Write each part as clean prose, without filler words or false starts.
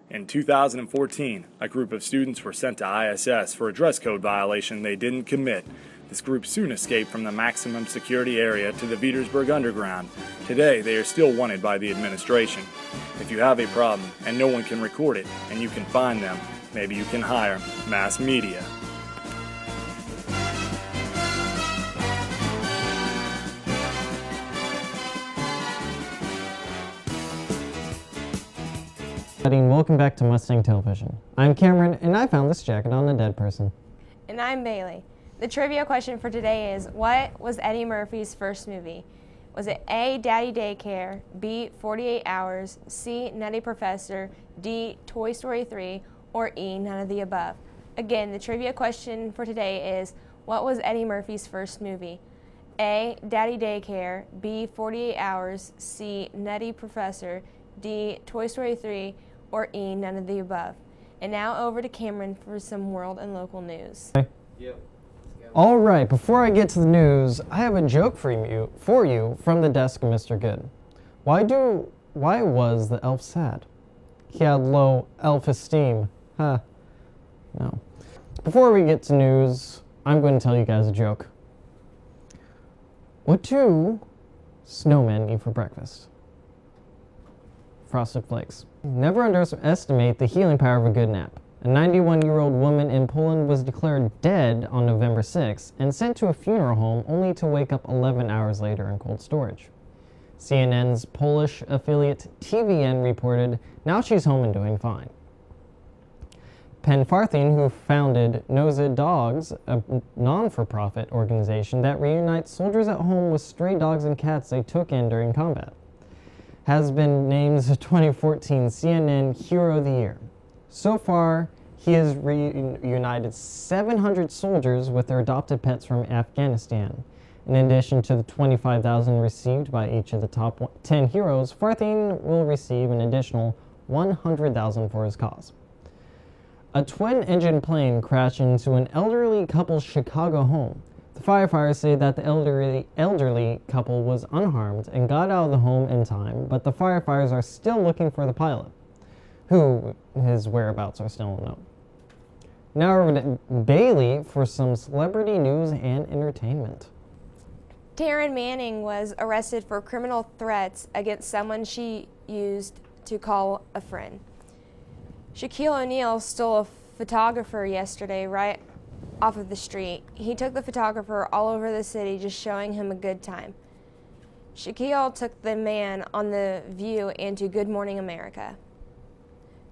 In 2014, a group of students were sent to ISS for a dress code violation they didn't commit. This group soon escaped from the maximum security area to the Petersburg Underground. Today, they are still wanted by the administration. If you have a problem and no one can record it and you can find them, maybe you can hire mass media. Welcome back to Mustang Television. I'm Cameron, and I found this jacket on a dead person. And I'm Bailey. The trivia question for today is, what was Eddie Murphy's first movie? Was it A, Daddy Daycare, B, 48 Hours, C, Nutty Professor, D, Toy Story 3, or E, none of the above? Again, the trivia question for today is, what was Eddie Murphy's first movie? A, Daddy Daycare, B, 48 Hours, C, Nutty Professor, D, Toy Story 3, or E, none of the above. And now over to Cameron for some world and local news. Yep. All right, before I get to the news, I have a joke for you from the desk of Mr. Good. Why was the elf sad? He had low elf-esteem. Huh. No. Before we get to news, I'm going to tell you guys a joke. What do snowmen eat for breakfast? Frosted Flakes. Never underestimate the healing power of a good nap. A 91-year-old woman in Poland was declared dead on November 6th and sent to a funeral home only to wake up 11 hours later in cold storage. CNN's Polish affiliate TVN reported, now she's home and doing fine. Penn Farthing, who founded Noza Dogs, a non-for-profit organization that reunites soldiers at home with stray dogs and cats they took in during combat, has been named the 2014 CNN Hero of the Year. So far, he has reunited 700 soldiers with their adopted pets from Afghanistan. In addition to the $25,000 received by each of the top 10 heroes, Farthing will receive an additional $100,000 for his cause. A twin-engine plane crashed into an elderly couple's Chicago home. The firefighters say that the elderly couple was unharmed and got out of the home in time, but the firefighters are still looking for the pilot, who his whereabouts are still unknown. Now over to Bailey for some celebrity news and entertainment. Taryn Manning was arrested for criminal threats against someone she used to call a friend. Shaquille O'Neal stole a photographer yesterday right off of the street. He took the photographer all over the city just showing him a good time. Shaquille took the man on The View and to Good Morning America.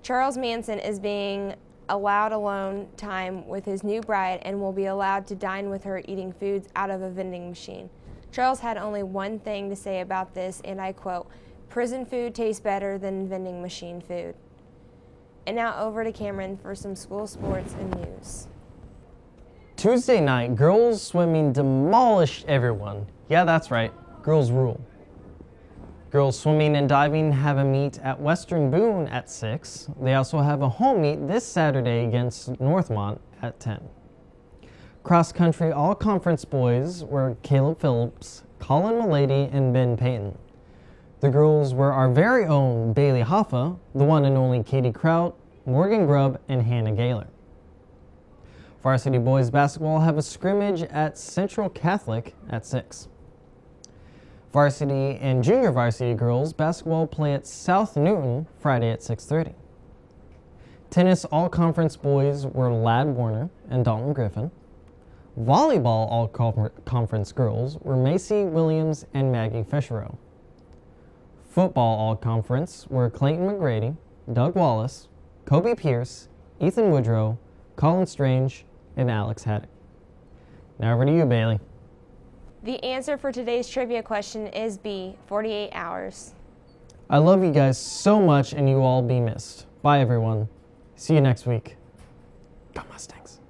Charles Manson is being allowed alone time with his new bride and will be allowed to dine with her eating foods out of a vending machine. Charles had only one thing to say about this, and I quote, "Prison food tastes better than vending machine food." And now over to Cameron for some school sports and news. Tuesday night, girls swimming demolished everyone. Yeah, that's right. Girls rule. Girls swimming and diving have a meet at Western Boone at 6. They also have a home meet this Saturday against Northmont at 10. Cross country all-conference boys were Caleb Phillips, Colin Milady, and Ben Payton. The girls were our very own Bailey Hoffa, the one and only Katie Kraut, Morgan Grubb, and Hannah Gaylor. Varsity boys basketball have a scrimmage at Central Catholic at 6. Varsity and junior varsity girls basketball play at South Newton Friday at 6:30. Tennis all-conference boys were Ladd Warner and Dalton Griffin. Volleyball all-conference girls were Macy Williams and Maggie Fischerow. Football all-conference were Clayton McGrady, Doug Wallace, Kobe Pierce, Ethan Woodrow, Colin Strange, and Alex Haddock. Now over to you, Bailey. The answer for today's trivia question is B, 48 hours. I love you guys so much, and you all be missed. Bye, everyone. See you next week. Go Mustangs.